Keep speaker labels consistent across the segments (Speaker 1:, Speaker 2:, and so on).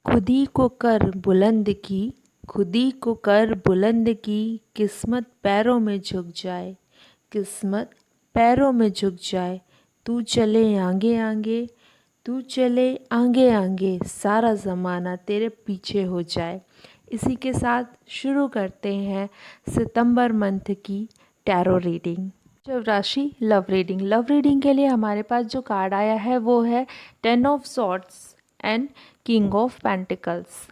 Speaker 1: खुदी को कर बुलंद की, खुदी को कर बुलंद की, किस्मत पैरों में झुक जाए, किस्मत पैरों में झुक जाए। तू चले आगे आगे, तू चले आगे आगे, सारा ज़माना तेरे पीछे हो जाए। इसी के साथ शुरू करते हैं सितंबर मंथ की टैरो रीडिंग। जब राशि लव रीडिंग, लव रीडिंग के लिए हमारे पास जो कार्ड आया है वो है 10 of swords and king of pentacles.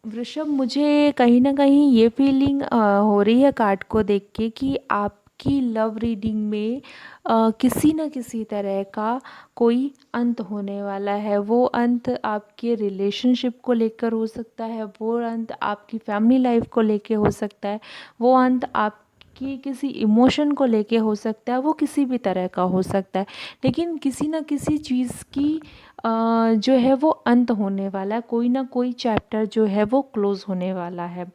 Speaker 1: वृषभ, मुझे कहीं ना कहीं ये फीलिंग हो रही है कार्ड को देख के कि आपकी लव रीडिंग में किसी न किसी तरह का कोई अंत होने वाला है। वो अंत आपके रिलेशनशिप को लेकर हो सकता है, वो अंत आपकी फैमिली लाइफ को लेकर हो सकता है, वो अंत आपकी किसी इमोशन को लेके हो सकता है, वो किसी भी तरह का हो सकता है। लेकिन किसी न किसी चीज़ की जो है वो अंत होने वाला है, कोई ना कोई चैप्टर जो है वो क्लोज़ होने वाला है।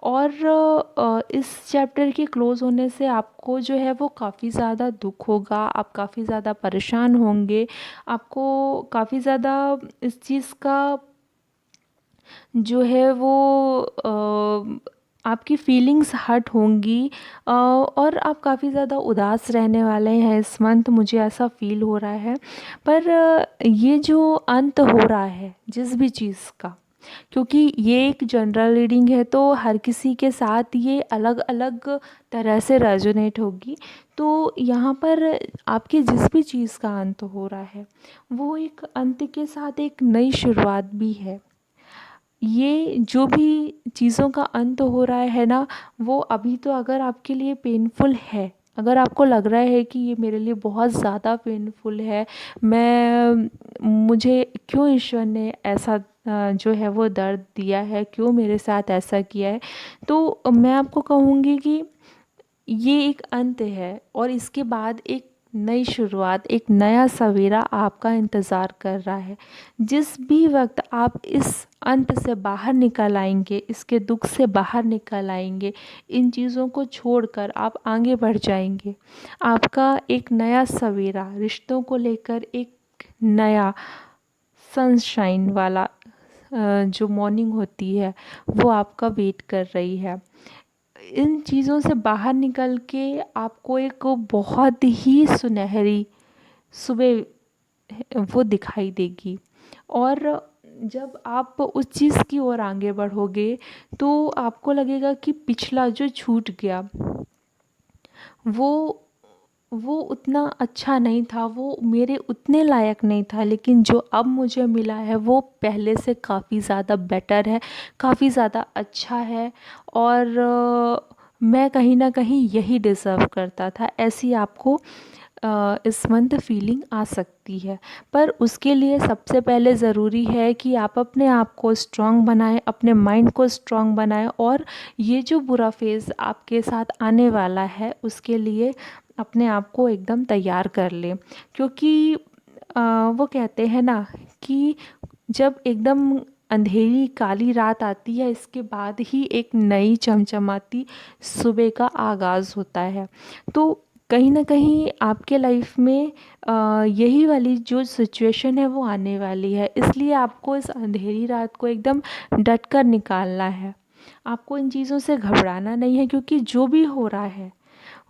Speaker 1: और इस चैप्टर के क्लोज़ होने से आपको जो है वो काफ़ी ज़्यादा दुख होगा, आप काफ़ी ज़्यादा परेशान होंगे, आपको काफ़ी ज़्यादा इस चीज़ का जो है वो आपकी फीलिंग्स हर्ट होंगी और आप काफ़ी ज़्यादा उदास रहने वाले हैं इस मंथ, मुझे ऐसा फील हो रहा है। पर ये जो अंत हो रहा है जिस भी चीज़ का, क्योंकि ये एक जनरल रीडिंग है तो हर किसी के साथ ये अलग अलग तरह से रेजोनेट होगी। तो यहाँ पर आपकी जिस भी चीज़ का अंत हो रहा है वो एक अंत के साथ एक नई शुरुआत भी है। ये जो भी चीज़ों का अंत हो रहा है ना, वो अभी तो अगर आपके लिए पेनफुल है, अगर आपको लग रहा है कि ये मेरे लिए बहुत ज़्यादा पेनफुल है, मुझे क्यों ईश्वर ने ऐसा जो है वो दर्द दिया है, क्यों मेरे साथ ऐसा किया है, तो मैं आपको कहूँगी कि ये एक अंत है और इसके बाद एक नई शुरुआत, एक नया सवेरा आपका इंतज़ार कर रहा है। जिस भी वक्त आप इस अंत से बाहर निकल आएंगे, इसके दुख से बाहर निकल आएंगे, इन चीज़ों को छोड़कर आप आगे बढ़ जाएंगे, आपका एक नया सवेरा, रिश्तों को लेकर एक नया सनशाइन वाला जो मॉर्निंग होती है वो आपका वेट कर रही है। इन चीज़ों से बाहर निकल के आपको एक बहुत ही सुनहरी सुबह वो दिखाई देगी। और जब आप उस चीज़ की ओर आगे बढ़ोगे तो आपको लगेगा कि पिछला जो छूट गया वो वो उतना अच्छा नहीं था, वो मेरे उतने लायक नहीं था, लेकिन जो अब मुझे मिला है वो पहले से काफ़ी ज़्यादा बेटर है, काफ़ी ज़्यादा अच्छा है। और मैं कहीं ना कहीं यही डिज़र्व करता था, ऐसी आपको इस मंथ फीलिंग आ सकती है। पर उसके लिए सबसे पहले ज़रूरी है कि आप अपने आप को स्ट्रॉन्ग बनाएं, अपने माइंड को स्ट्रॉन्ग बनाएं और ये जो बुरा फेज़ आपके साथ आने वाला है उसके लिए अपने आप को एकदम तैयार कर लें। क्योंकि वो कहते हैं ना कि जब एकदम अंधेरी काली रात आती है इसके बाद ही एक नई चमचमाती सुबह का आगाज़ होता है। तो कहीं ना कहीं आपके लाइफ में यही वाली जो सिचुएशन है वो आने वाली है, इसलिए आपको इस अंधेरी रात को एकदम डट कर निकालना है। आपको इन चीज़ों से घबराना नहीं है, क्योंकि जो भी हो रहा है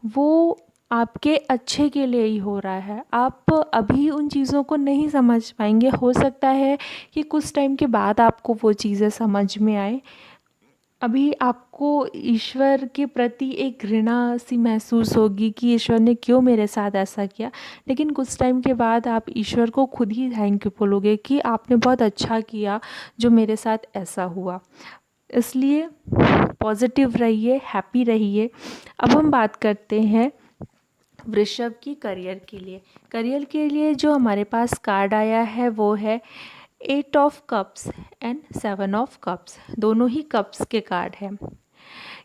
Speaker 1: वो आपके अच्छे के लिए ही हो रहा है। आप अभी उन चीज़ों को नहीं समझ पाएंगे, हो सकता है कि कुछ टाइम के बाद आपको वो चीज़ें समझ में आए। अभी आपको ईश्वर के प्रति एक घृणा सी महसूस होगी कि ईश्वर ने क्यों मेरे साथ ऐसा किया, लेकिन कुछ टाइम के बाद आप ईश्वर को खुद ही थैंक यू बोलोगे कि आपने बहुत अच्छा किया जो मेरे साथ ऐसा हुआ। इसलिए पॉजिटिव रहिए, हैप्पी रहिए। अब हम बात करते हैं वृषभ की करियर के लिए। करियर के लिए जो हमारे पास कार्ड आया है वो है 8 of cups and 7 of cups, दोनों ही कप्स के कार्ड हैं।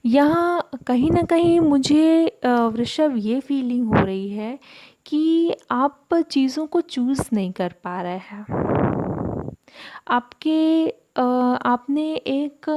Speaker 1: यहाँ कहीं ना कहीं मुझे वृषभ ये फीलिंग हो रही है कि आप चीज़ों को चूज़ नहीं कर पा रहे हैं। आपके आपने एक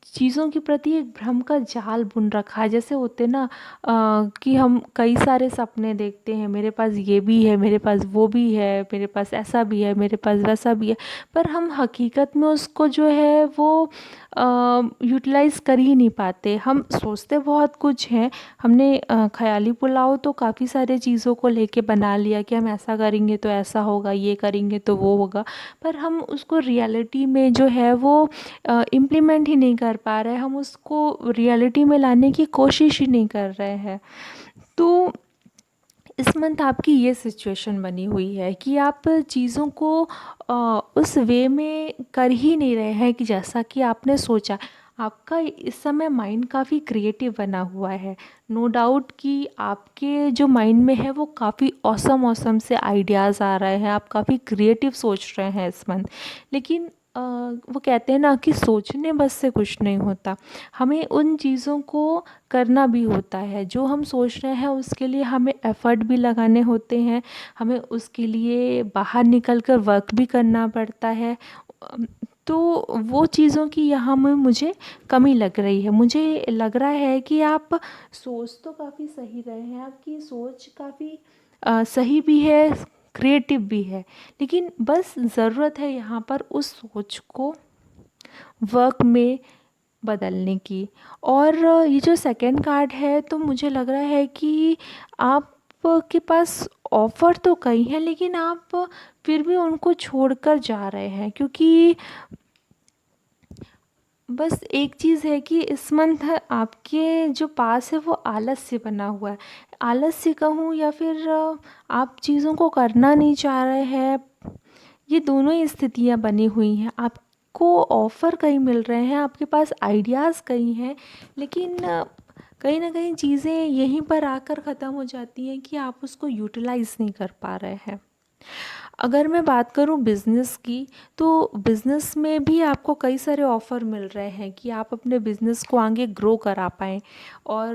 Speaker 1: चीज़ों के प्रति एक भ्रम का जाल बुन रखा है। जैसे होते ना कि हम कई सारे सपने देखते हैं, मेरे पास ये भी है, मेरे पास वो भी है, मेरे पास ऐसा भी है, मेरे पास वैसा भी है, पर हम हकीकत में उसको जो है वो यूटिलाइज़ कर ही नहीं पाते। हम सोचते बहुत कुछ हैं, हमने ख़याली पुलाव तो काफ़ी सारे चीज़ों को लेके बना लिया कि हम ऐसा करेंगे तो ऐसा होगा, ये करेंगे तो वो होगा, पर हम उसको रियलिटी में जो है वो इम्प्लीमेंट ही नहीं कर पा रहे हैं, हम उसको रियलिटी में लाने की कोशिश ही नहीं कर रहे हैं। तो इस मंथ आपकी ये सिचुएशन बनी हुई है कि आप चीज़ों को उस वे में कर ही नहीं रहे हैं कि जैसा कि आपने सोचा। आपका इस समय माइंड काफ़ी क्रिएटिव बना हुआ है। नो डाउट कि आपके जो माइंड में है वो काफ़ी ऑसम ऑसम से आइडियाज़ आ रहे हैं, आप काफ़ी क्रिएटिव सोच रहे हैं इस मंथ। लेकिन वो कहते हैं ना कि सोचने बस से कुछ नहीं होता, हमें उन चीज़ों को करना भी होता है। जो हम सोच रहे हैं उसके लिए हमें एफ़र्ट भी लगाने होते हैं, हमें उसके लिए बाहर निकल कर वर्क भी करना पड़ता है। तो वो चीज़ों की यहाँ में मुझे कमी लग रही है। मुझे लग रहा है कि आप सोच तो काफ़ी सही रहे हैं, आपकी सोच काफ़ी सही भी है, क्रिएटिव भी है, लेकिन बस ज़रूरत है यहाँ पर उस सोच को वर्क में बदलने की। और ये जो सेकंड कार्ड है, तो मुझे लग रहा है कि आप के पास ऑफ़र तो कई हैं, लेकिन आप फिर भी उनको छोड़कर जा रहे हैं, क्योंकि बस एक चीज़ है कि इस मंथ आपके जो पास है वो आलस्य बना हुआ है। आलस्य कहूँ या फिर आप चीज़ों को करना नहीं चाह रहे हैं, ये दोनों ही स्थितियाँ बनी हुई हैं। आपको ऑफ़र कई मिल रहे हैं, आपके पास आइडियाज़ कई हैं, लेकिन कहीं न कहीं चीज़ें यहीं पर आकर ख़त्म हो जाती हैं कि आप उसको यूटिलाइज़ नहीं कर पा रहे हैं। अगर मैं बात करूँ बिज़नेस की, तो बिज़नेस में भी आपको कई सारे ऑफ़र मिल रहे हैं कि आप अपने बिज़नेस को आगे ग्रो करा पाएँ और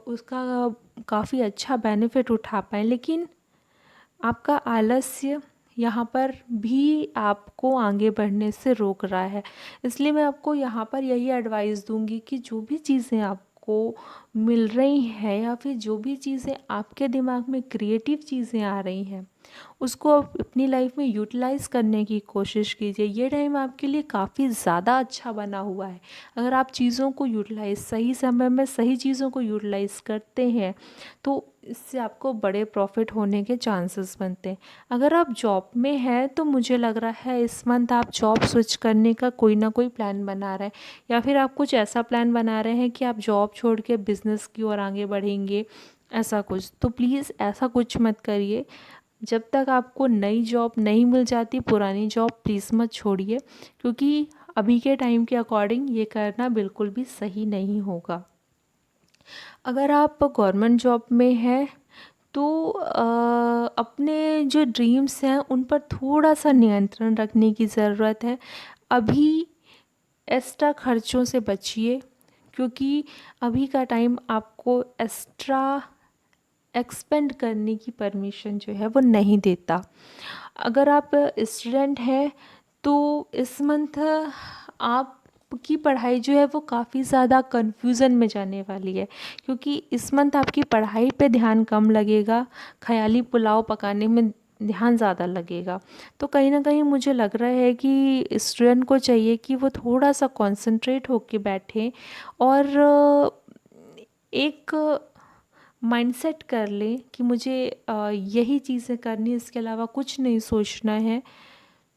Speaker 1: उसका काफ़ी अच्छा बेनिफिट उठा पाएँ, लेकिन आपका आलस्य यहाँ पर भी आपको आगे बढ़ने से रोक रहा है। इसलिए मैं आपको यहाँ पर यही एडवाइस दूँगी कि जो भी चीज़ें आपको मिल रही हैं या फिर जो भी चीज़ें आपके दिमाग में क्रिएटिव चीज़ें आ रही हैं, उसको आप अपनी लाइफ में यूटिलाइज़ करने की कोशिश कीजिए। ये टाइम आपके लिए काफ़ी ज़्यादा अच्छा बना हुआ है। अगर आप चीज़ों को यूटिलाइज़ सही समय में सही चीज़ों को यूटिलाइज़ करते हैं, तो इससे आपको बड़े प्रॉफ़िट होने के चांसेस बनते हैं। अगर आप जॉब में हैं, तो मुझे लग रहा है इस मंथ आप जॉब स्विच करने का कोई ना कोई प्लान बना रहे हैं, या फिर आप कुछ ऐसा प्लान बना रहे हैं कि आप जॉब छोड़ के बिज़नेस की ओर आगे बढ़ेंगे, ऐसा कुछ। तो प्लीज़ ऐसा कुछ मत करिए। जब तक आपको नई जॉब नहीं मिल जाती, पुरानी जॉब प्लीज़ मत छोड़िए, क्योंकि अभी के टाइम के अकॉर्डिंग ये करना बिल्कुल भी सही नहीं होगा। अगर आप गवर्नमेंट जॉब में हैं, तो अपने जो ड्रीम्स हैं उन पर थोड़ा सा नियंत्रण रखने की ज़रूरत है। अभी एक्स्ट्रा खर्चों से बचिए, क्योंकि अभी का टाइम आपको एक्स्ट्रा एक्सपेंड करने की परमिशन जो है वो नहीं देता। अगर आप स्टूडेंट हैं, तो इस मंथ आपकी पढ़ाई जो है वो काफ़ी ज़्यादा कन्फ्यूज़न में जाने वाली है, क्योंकि इस मंथ आपकी पढ़ाई पे ध्यान कम लगेगा, ख़याली पुलाव पकाने में ध्यान ज़्यादा लगेगा। तो कहीं न कहीं मुझे लग रहा है कि स्टूडेंट को चाहिए कि वो थोड़ा सा कॉन्संट्रेट होके बैठें और एक माइंडसेट कर लें कि मुझे यही चीज़ें करनी है, इसके अलावा कुछ नहीं सोचना है।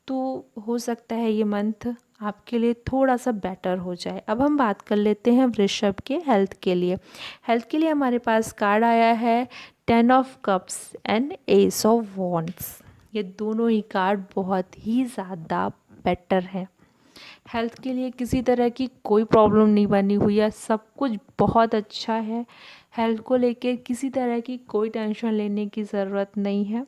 Speaker 1: तो हो सकता है ये मंथ आपके लिए थोड़ा सा बेटर हो जाए। अब हम बात कर लेते हैं वृषभ के हेल्थ के लिए। हेल्थ के लिए हमारे पास कार्ड आया है 10 of cups and S of wands. ये दोनों ही कार्ड बहुत ही ज़्यादा बेटर है। हेल्थ के लिए किसी तरह की कोई प्रॉब्लम नहीं बनी हुई है, सब कुछ बहुत अच्छा है। हेल्थ को लेके किसी तरह की कोई टेंशन लेने की ज़रूरत नहीं है।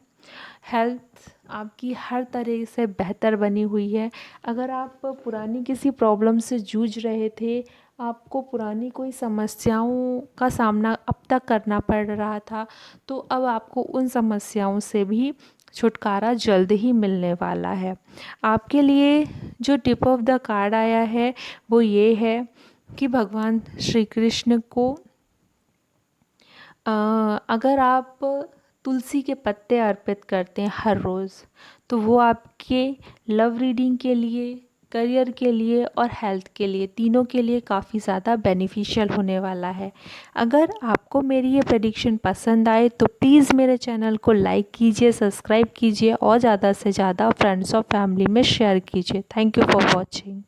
Speaker 1: हेल्थ आपकी हर तरह से बेहतर बनी हुई है। अगर आप पुरानी किसी प्रॉब्लम से जूझ रहे थे, आपको पुरानी कोई समस्याओं का सामना अब तक करना पड़ रहा था, तो अब आपको उन समस्याओं से भी छुटकारा जल्द ही मिलने वाला है। आपके लिए जो टिप ऑफ द कार्ड आया है वो ये है कि भगवान श्री कृष्ण को अगर आप तुलसी के पत्ते अर्पित करते हैं हर रोज़, तो वो आपके लव रीडिंग के लिए, करियर के लिए और हेल्थ के लिए, तीनों के लिए काफ़ी ज़्यादा बेनिफिशियल होने वाला है। अगर आपको मेरी ये प्रेडिक्शन पसंद आए तो प्लीज़ मेरे चैनल को लाइक कीजिए, सब्सक्राइब कीजिए और ज़्यादा से ज़्यादा फ्रेंड्स और फैमिली में शेयर कीजिए। Thank you for watching.